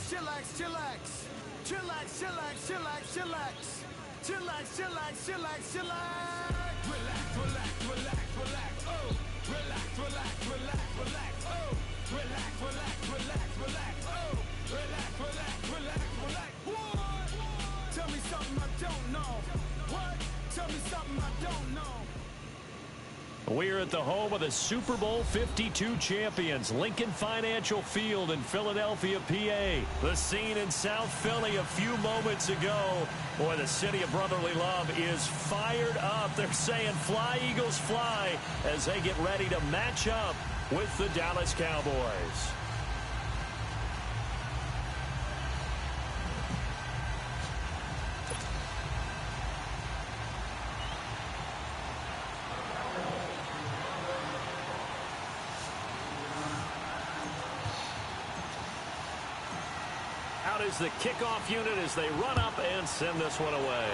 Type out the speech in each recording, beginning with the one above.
chillax, chillax. Chillax, chillax, chillax, chillax. Chillax, chillax, chillax, chillax. Relax, relax, relax, relax. Oh, relax, relax, relax, relax. Oh, relax, relax, relax, relax. Oh, relax, relax, relax, relax. What? Tell me something I don't know. What? Tell me something I don't know. We're at the home of the Super Bowl 52 champions, Lincoln Financial Field in Philadelphia, PA. The scene in South Philly a few moments ago. Boy, the city of brotherly love is fired up. They're saying, fly, Eagles, fly, as they get ready to match up with the Dallas Cowboys. Out is the kickoff unit as they run up and send this one away.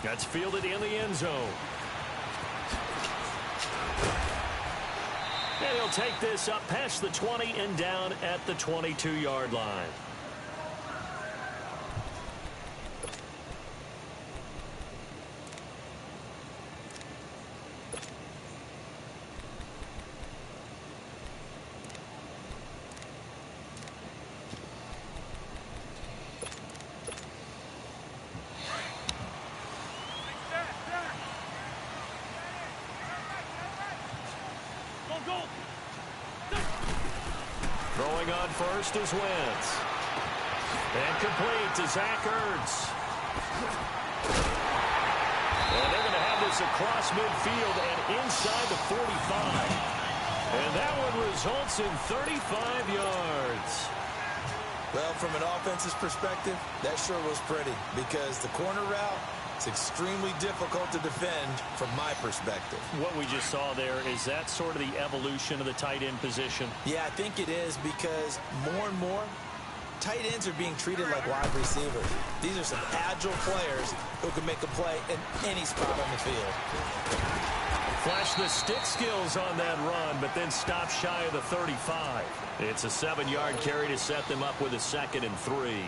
That's fielded in the end zone. And he'll take this up past the 20 and down at the 22-yard line. Throwing on first is Wentz. And complete to Zach Ertz. And they're going to have this across midfield and inside the 45. And that one results in 35 yards. Well, from an offense's perspective, that sure was pretty because the corner route, it's extremely difficult to defend from my perspective. What we just saw there, is that sort of the evolution of the tight end position? Yeah, I think it is because more and more, tight ends are being treated like wide receivers. These are some agile players who can make a play in any spot on the field. Flash the stick skills on that run, but then stop shy of the 35. It's a 7-yard carry to set them up with a 2nd and 3.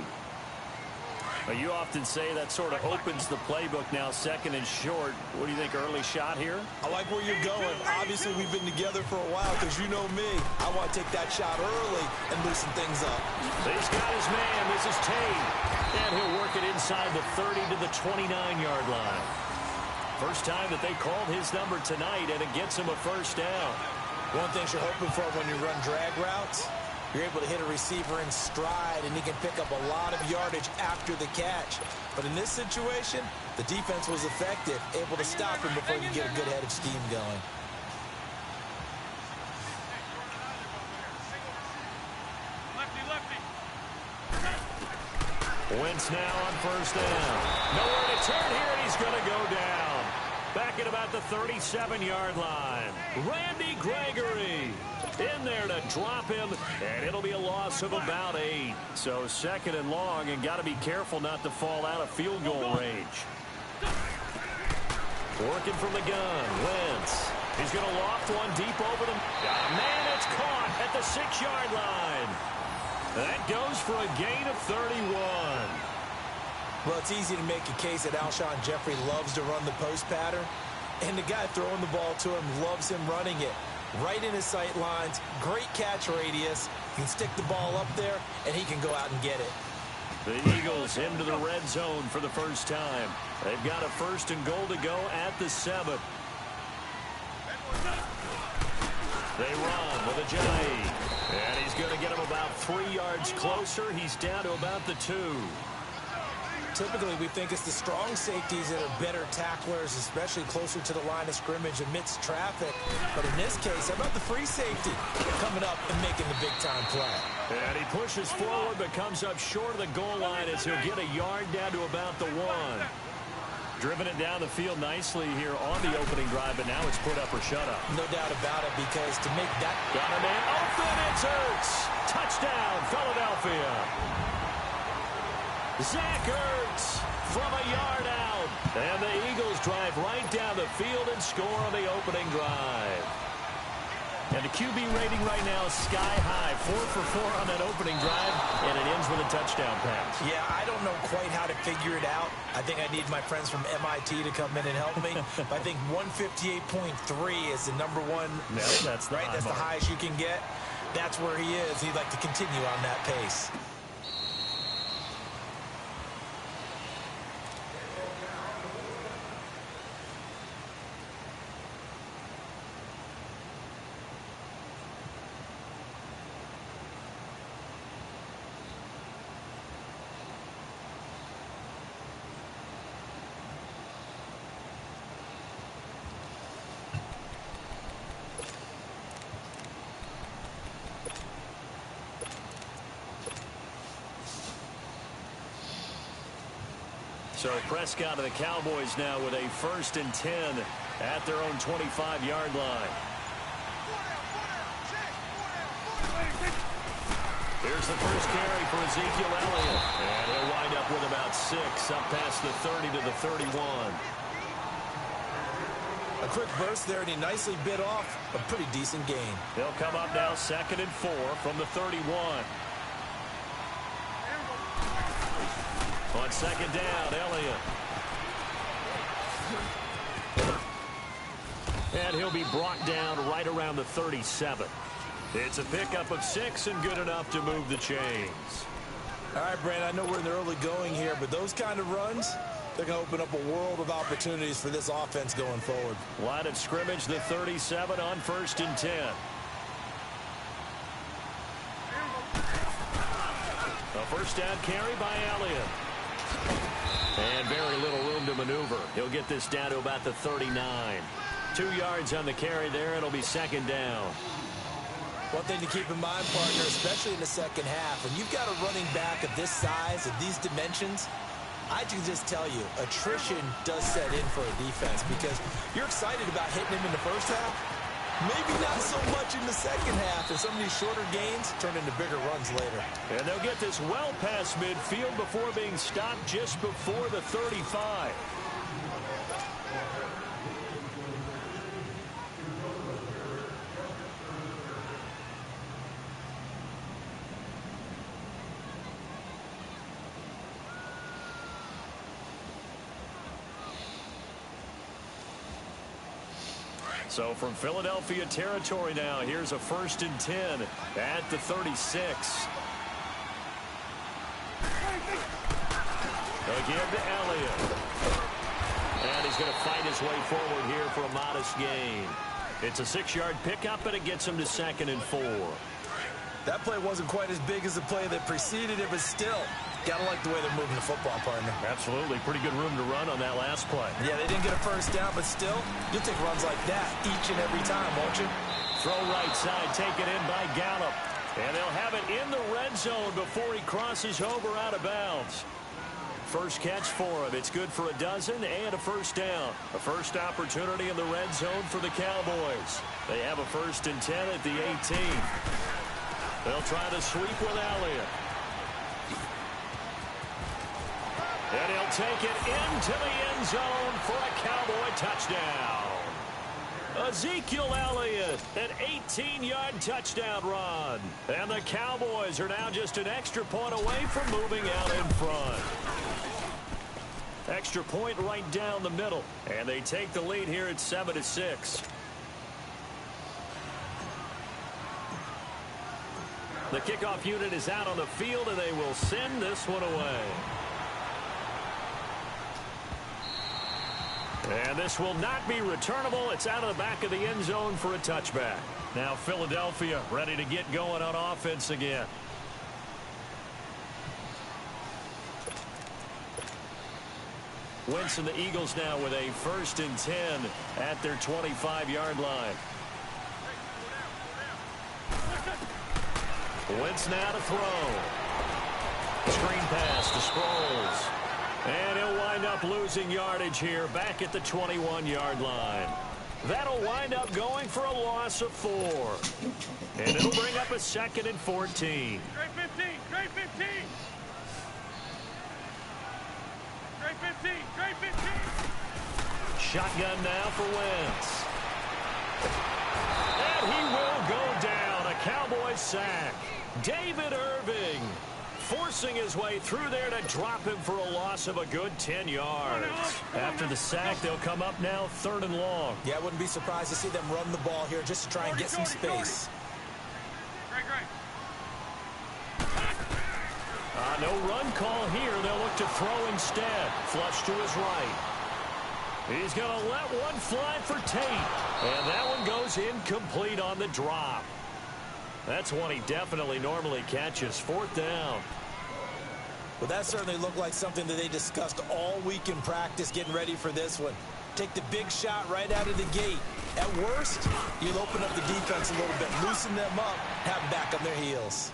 You often say that sort of opens the playbook now, 2nd and short. What do you think, early shot here? I like where you're going. Obviously, we've been together for a while because you know me. I want to take that shot early and loosen things up. He's got his man. This is Tate. And he'll work it inside the 30 to the 29-yard line. First time that they called his number tonight, and it gets him a first down. One thing you're hoping for when you run drag routes, you're able to hit a receiver in stride, and he can pick up a lot of yardage after the catch. But in this situation, the defense was effective, able to stop him before you get a good head of steam going. Wentz now on first down. Nowhere to turn here, and he's going to go down. Back at about the 37-yard line. Randy Gregory in there to drop him, and it'll be a loss of about 8. So 2nd and long, and got to be careful not to fall out of field goal range. Working from the gun, Wentz. He's going to loft one deep over them. Man, it's caught at the 6-yard line. That goes for a gain of 31. Well, it's easy to make a case that Alshon Jeffrey loves to run the post pattern, and the guy throwing the ball to him loves him running it. Right in his sight lines, great catch radius. He can stick the ball up there, and he can go out and get it. The Eagles into the red zone for the first time. They've got a 1st and goal to go at the 7. They run with Ajayi. And he's going to get him about 3 yards closer. He's down to about the 2. Typically, we think it's the strong safeties that are better tacklers, especially closer to the line of scrimmage amidst traffic. But in this case, how about the free safety coming up and making the big-time play? And he pushes forward but comes up short of the goal line as he'll get a yard down to about the 1. Driven it down the field nicely here on the opening drive, but now it's put up or shut up. No doubt about it, because to make that... Got a man open, it's Ertz. Touchdown, Philadelphia. Zach Ertz from a yard out. And the Eagles drive right down the field and score on the opening drive. And the QB rating right now is sky high. 4 for 4 on that opening drive, and it ends with a touchdown pass. Yeah, I don't know quite how to figure it out. I think I need my friends from MIT to come in and help me. But I think 158.3 is the number one. No, that's the right. That's the highest you can get. That's where he is. He'd like to continue on that pace. So Prescott and the Cowboys now with a 1st and 10 at their own 25-yard line. Here's the first carry for Ezekiel Elliott. And he'll wind up with about 6 up past the 30 to the 31. A quick burst there, and he nicely bit off a pretty decent gain. They'll come up now 2nd and 4 from the 31. On 2nd down, Elliott. And he'll be brought down right around the 37. It's a pickup of 6 and good enough to move the chains. All right, Brand, I know we're in the early going here, but those kind of runs, they're going to open up a world of opportunities for this offense going forward. Line of scrimmage, the 37 on 1st and 10. A first down carry by Elliott. And very little room to maneuver. He'll get this down to about the 39. 2 yards on the carry there. It'll be 2nd down. One thing to keep in mind, partner, especially in the second half, when you've got a running back of this size, of these dimensions, I can just tell you, attrition does set in for a defense because you're excited about hitting him in the first half. Maybe not so much in the second half, and some of these shorter gains turn into bigger runs later. And they'll get this well past midfield before being stopped just before the 35. So from Philadelphia territory now, here's a 1st and 10 at the 36. Again to Elliott. And he's going to fight his way forward here for a modest gain. It's a 6-yard pickup, and it gets him to 2nd and 4. That play wasn't quite as big as the play that preceded it, but still, gotta like the way they're moving the football, partner. Absolutely. Pretty good room to run on that last play. Yeah, they didn't get a first down, but still, you'll take runs like that each and every time, won't you? Throw right side, taken in by Gallup. And they'll have it in the red zone before he crosses over out of bounds. First catch for him. It's good for a dozen and a first down. A first opportunity in the red zone for the Cowboys. They have a 1st and 10 at the 18. They'll try to sweep with Elliott. And he'll take it into the end zone for a Cowboy touchdown. Ezekiel Elliott, an 18-yard touchdown run. And the Cowboys are now just an extra point away from moving out in front. Extra point right down the middle. And they take the lead here at 7-6. The kickoff unit is out on the field, and they will send this one away. And this will not be returnable. It's out of the back of the end zone for a touchback. Now Philadelphia ready to get going on offense again. Wentz and the Eagles now with a 1st and 10 at their 25-yard line. Wentz now to throw. Screen pass to Sproles. And he'll wind up losing yardage here back at the 21-yard line. That'll wind up going for a loss of 4. And it'll bring up a 2nd and 14. Straight 15, straight 15. Straight 15, straight 15. Shotgun now for Wentz. And he will go down. A Cowboys sack. David Irving forcing his way through there to drop him for a loss of a good 10 yards. After the sack, they'll come up now 3rd and long. Yeah, I wouldn't be surprised to see them run the ball here just to try and get some space. No run call here. They'll look to throw instead. Flush to his right. He's going to let one fly for Tate. And that one goes incomplete on the drop. That's one he definitely normally catches. 4th down. Well, that certainly looked like something that they discussed all week in practice getting ready for this one. Take the big shot right out of the gate. At worst, you'll open up the defense a little bit, loosen them up, have them back on their heels.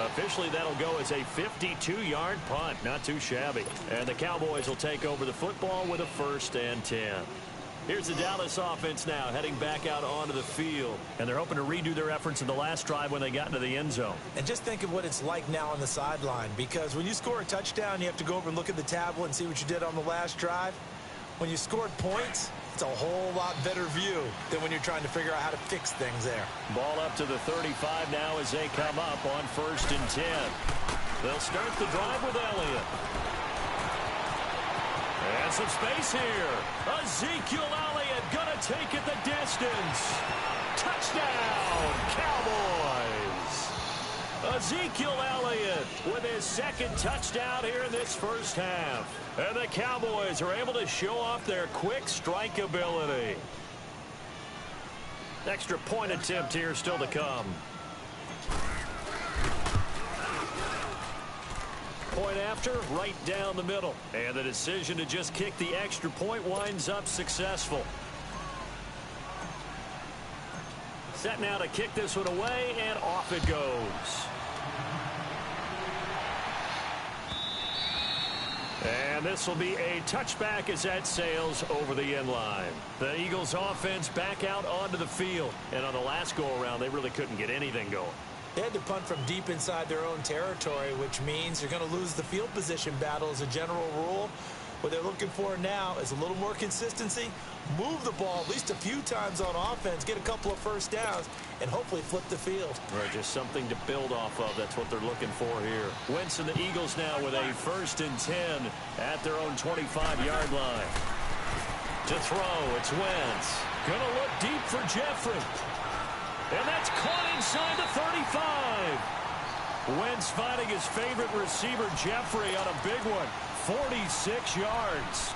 Officially, that'll go as a 52-yard punt. Not too shabby. And the Cowboys will take over the football with a 1st and 10. Here's the Dallas offense now, heading back out onto the field. And they're hoping to redo their efforts in the last drive when they got into the end zone. And just think of what it's like now on the sideline, because when you score a touchdown, you have to go over and look at the tablet and see what you did on the last drive. When you scored points, it's a whole lot better view than when you're trying to figure out how to fix things there. Ball up to the 35 now as they come up on 1st and 10. They'll start the drive with Elliott. And some space here. Ezekiel Elliott going to take it the distance. Touchdown, Cowboys. Ezekiel Elliott with his 2nd touchdown here in this first half. And the Cowboys are able to show off their quick strike ability. Extra point attempt here still to come. Point after, right down the middle. And the decision to just kick the extra point winds up successful. Set now to kick this one away, and off it goes. And this will be a touchback as that sails over the end line. The Eagles offense back out onto the field. And on the last go-around, they really couldn't get anything going. They had to punt from deep inside their own territory, which means you're going to lose the field position battle as a general rule. What they're looking for now is a little more consistency, move the ball at least a few times on offense, get a couple of first downs, and hopefully flip the field. Right, just something to build off of. That's what they're looking for here. Wentz and the Eagles now with a 1st and 10 at their own 25-yard line. To throw, it's Wentz. Going to look deep for Jeffrey. And that's caught inside the 35. Wentz finding his favorite receiver, Jeffrey, on a big one. 46 yards.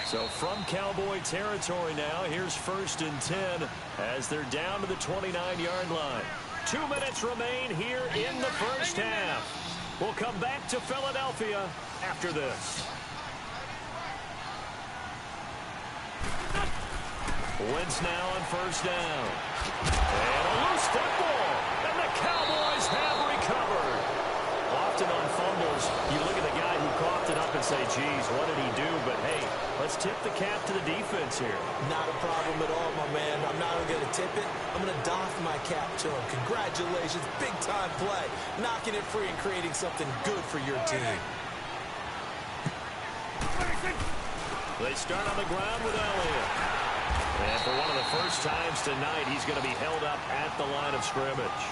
So from Cowboy territory now, here's 1st and 10 as they're down to the 29-yard line. 2 minutes remain here in the first half. We'll come back to Philadelphia after this. Wentz now on 1st down. And a loose football. And the Cowboys have recovered. Often on fumbles, you look at the guy who coughed it up and say, geez, what did he do? But, hey, let's tip the cap to the defense here. Not a problem at all, my man. I'm not only going to tip it, I'm going to doff my cap to him. Congratulations. Big-time play. Knocking it free and creating something good for your team. They start on the ground with Elliott. And for one of the first times tonight, he's going to be held up at the line of scrimmage.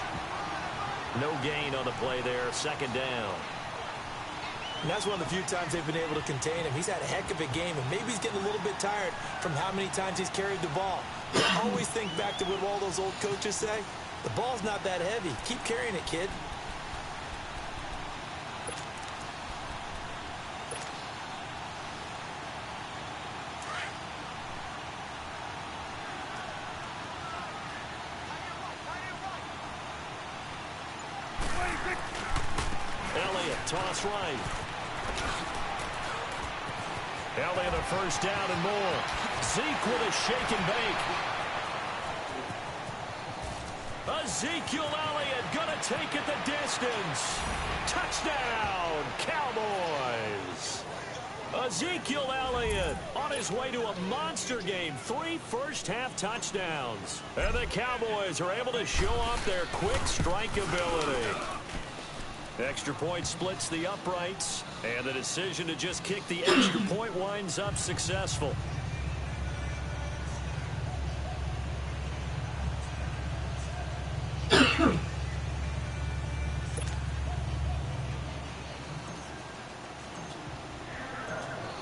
No gain on the play there, 2nd down. And that's one of the few times they've been able to contain him. He's had a heck of a game, and maybe he's getting a little bit tired from how many times he's carried the ball. But always think back to what all those old coaches say. The ball's not that heavy. Keep carrying it, kid. Toss right. Elliott a 1st down and more. Zeke with a shake and bake. Ezekiel Elliott gonna take it the distance. Touchdown, Cowboys. Ezekiel Elliott on his way to a monster game. 3 first-half touchdowns. And the Cowboys are able to show off their quick strike ability. Extra point splits the uprights, and the decision to just kick the extra point winds up successful.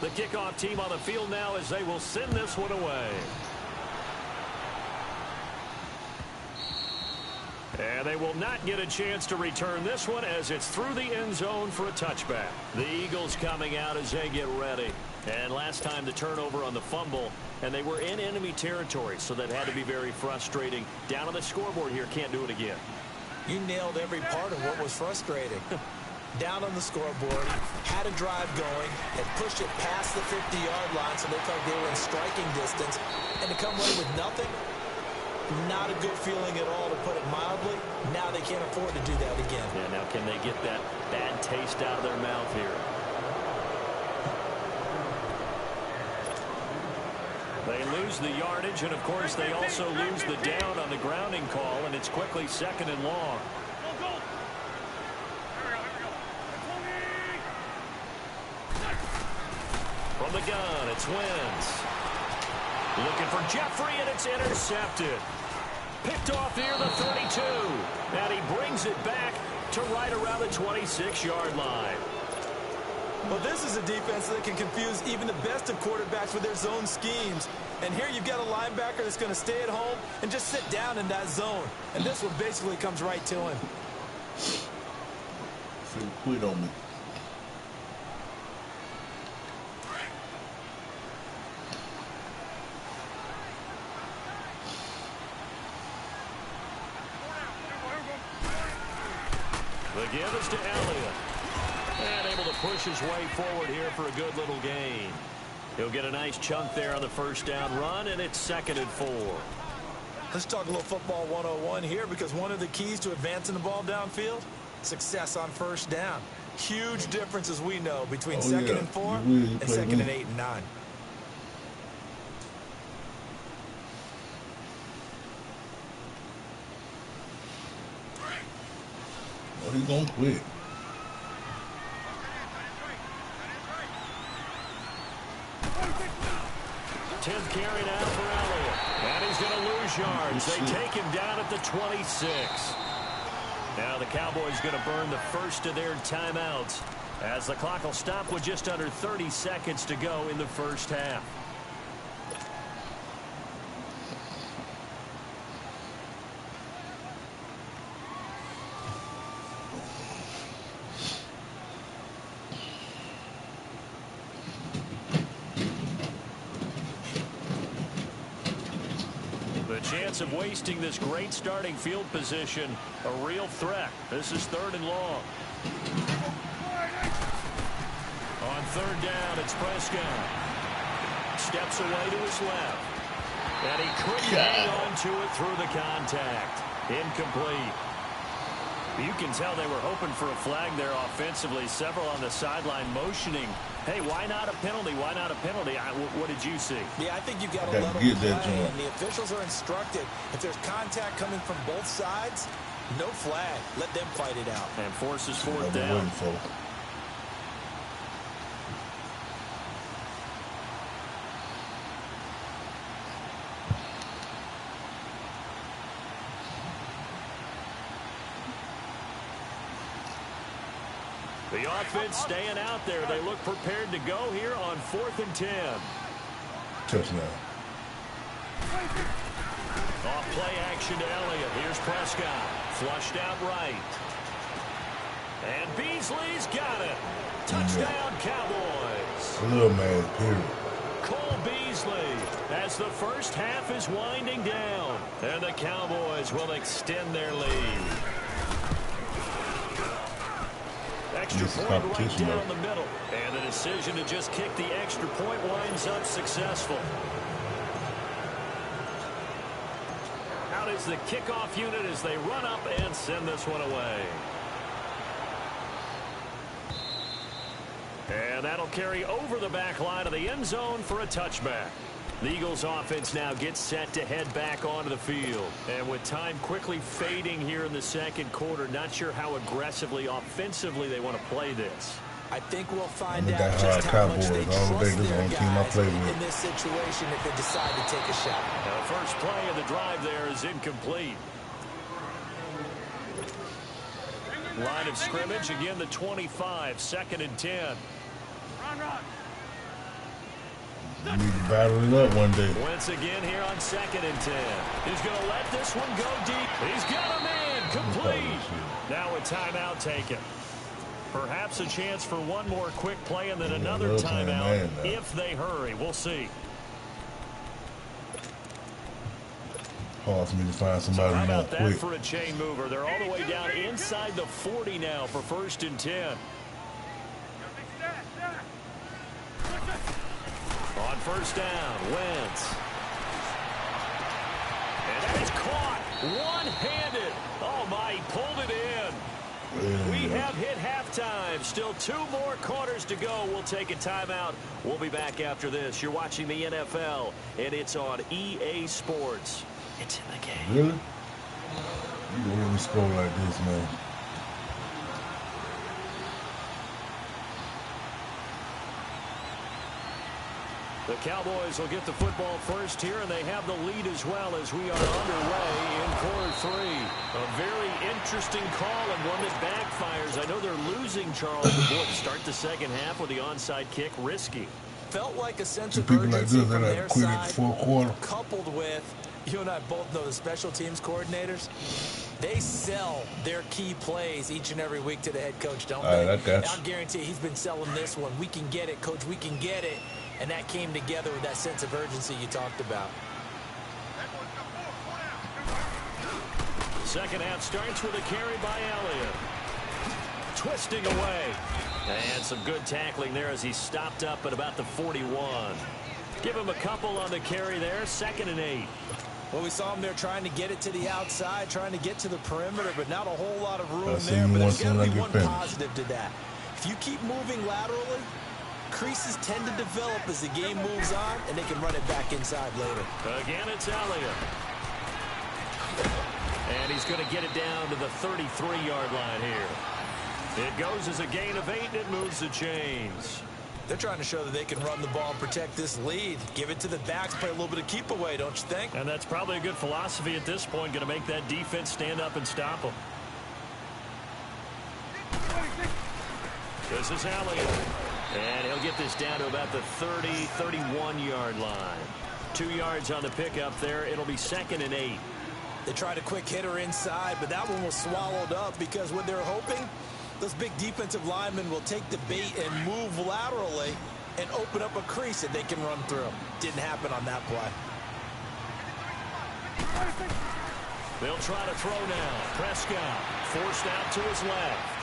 The kickoff team on the field now as they will send this one away. And they will not get a chance to return this one as it's through the end zone for a touchback. The Eagles coming out as they get ready. And last time the turnover on the fumble, and they were in enemy territory, so that had to be very frustrating. Down on the scoreboard here, can't do it again. You nailed every part of what was frustrating. Down on the scoreboard, had a drive going, had pushed it past the 50-yard line so they felt they were in striking distance, and to come away with nothing, not a good feeling at all, to put it mildly. Now they can't afford to do that again. Yeah, now can they get that bad taste out of their mouth here? They lose the yardage, and of course they also lose the down on the grounding call, and it's quickly 2nd and long. From the gun, it's Wentz. Looking for Jeffrey, and it's intercepted. Picked off near the 32. And he brings it back to right around the 26-yard line. Well, this is a defense that can confuse even the best of quarterbacks with their zone schemes. And here you've got a linebacker that's going to stay at home and just sit down in that zone. And this one basically comes right to him. Feel quit on me. The give is to Elliott. And able to push his way forward here for a good little gain. He'll get a nice chunk there on the first down run, and it's 2nd and 4. Let's talk a little football 101 here, because one of the keys to advancing the ball downfield, success on first down. Huge difference, as we know, between 2nd and 4 and 2nd and 8 and 9. Oh, he's gonna quit. Tenth carry now for Elliott. And he's going to lose yards. They take him down at the 26. Now the Cowboys going to burn the first of their timeouts as the clock will stop with just under 30 seconds to go in the first half. Chance of wasting this great starting field position, a real threat. This is 3rd and long. On 3rd down, it's Prescott. Steps away to his left. And he couldn't hang on to it through the contact. Incomplete. You can tell they were hoping for a flag there offensively. Several on the sideline motioning. Hey, why not a penalty? Why not a penalty? What did you see? Yeah, I think you've got to let them play. And the officials are instructed, if there's contact coming from both sides, no flag. Let them fight it out. And forces 4th down. The offense staying out there. They look prepared to go here on 4th and 10. Touchdown. Off play action to Elliott. Here's Prescott. Flushed out right. And Beasley's got it. Touchdown, Cowboys. A little man, period. Cole Beasley as the first half is winding down. And the Cowboys will extend their lead. Extra point right down the middle. And the decision to just kick the extra point winds up successful. Out is the kickoff unit as they run up and send this one away. And that'll carry over the back line of the end zone for a touchback. The Eagles offense now gets set to head back onto the field. And with time quickly fading here in the second quarter, not sure how aggressively, offensively they want to play this. I think we'll find out just how much they trust their guys in this situation if they decide to take a shot. The first play of the drive there is incomplete. Line of scrimmage, again the 25, 2nd and 10. Run. You need to battle it up one day. Once again here on 2nd and 10. He's going to let this one go deep. He's got him in, complete. Now a timeout taken. Perhaps a chance for one more quick play and then another timeout if they hurry. We'll see. Hard for me to find somebody How more about that quick. for a chain mover? They're all the way down inside the 40 now for 1st and 10. On 1st down, Wentz. And that is caught one-handed. Oh, my, he pulled it in. We have hit halftime. Still 2 more quarters to go. We'll take a timeout. We'll be back after this. You're watching the NFL, and it's on EA Sports. It's in the game. Really? You don't really score like this, man. The Cowboys will get the football first here, and they have the lead as well as we are underway in quarter 3. A very interesting call and one that backfires. I know they're losing, Charles, but boy, to start the second half with the onside kick, risky. Felt like a sense of People urgency like this, from they their like quit at side, the 4th quarter. coupled with, you and I both know the special teams coordinators. They sell their key plays each and every week to the head coach, don't they? I got you. I'll guarantee he's been selling this one. We can get it, coach. We can get it. And that came together with that sense of urgency you talked about. Second half starts with a carry by Elliott. Twisting away. And some good tackling there as he stopped up at about the 41. Give him a couple on the carry there. 2nd and 8. Well, we saw him there trying to get it to the outside, trying to get to the perimeter, but not a whole lot of room there. But there's got to be one positive to that. If you keep moving laterally, creases tend to develop as the game moves on, and they can run it back inside later. Again, it's Elliott. And he's going to get it down to the 33-yard line here. It goes as a gain of 8, and it moves the chains. They're trying to show that they can run the ball and protect this lead. Give it to the backs, play a little bit of keep away, don't you think? And that's probably a good philosophy at this point, going to make that defense stand up and stop them. This is Elliott. And he'll get this down to about the 30, 31-yard line. 2 yards on the pickup there. It'll be 2nd and 8. They tried a quick hitter inside, but that one was swallowed up because what they're hoping, those big defensive linemen will take the bait and move laterally and open up a crease that they can run through. Didn't happen on that play. They'll try to throw now. Prescott forced out to his left.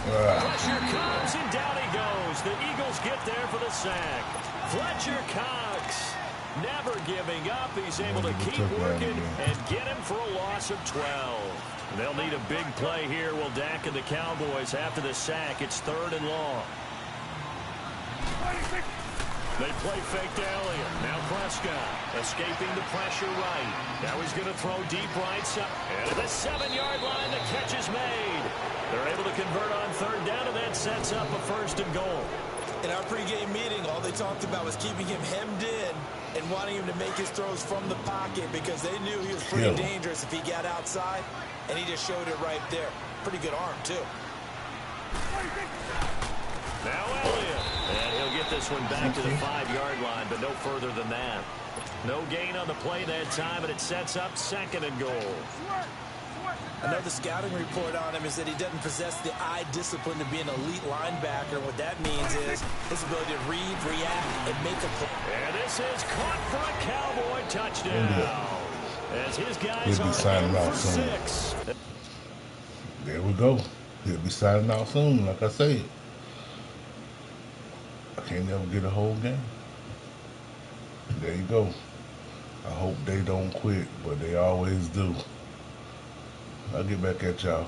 Pressure comes, and down he goes. The Eagles get there for the sack. Fletcher Cox never giving up. He's able to keep working and get him for a loss of 12. They'll need a big play here. Will Dak and the Cowboys after the sack. It's 3rd and long. They play fake to Elliott. Now Prescott escaping the pressure right. Now he's going to throw deep right side. And at the 7-yard line, the catch is made. They're able to convert on 3rd down, and that sets up a 1st and goal. In our pregame meeting, all they talked about was keeping him hemmed in and wanting him to make his throws from the pocket because they knew he was pretty dangerous if he got outside, and he just showed it right there. Pretty good arm, too. Now Elliott. And he'll get this one back to the 5-yard line, but no further than that. No gain on the play that time, and it sets up 2nd and goal. Another scouting report on him is that he doesn't possess the eye discipline to be an elite linebacker. What that means is his ability to read, react, and make a play. And this is caught for a Cowboy touchdown. As his guys He'll be are signing in out for soon. 6. There we go. He'll be signing out soon, like I said. I can't never get a whole game. There you go. I hope they don't quit, but they always do. I'll get back at y'all.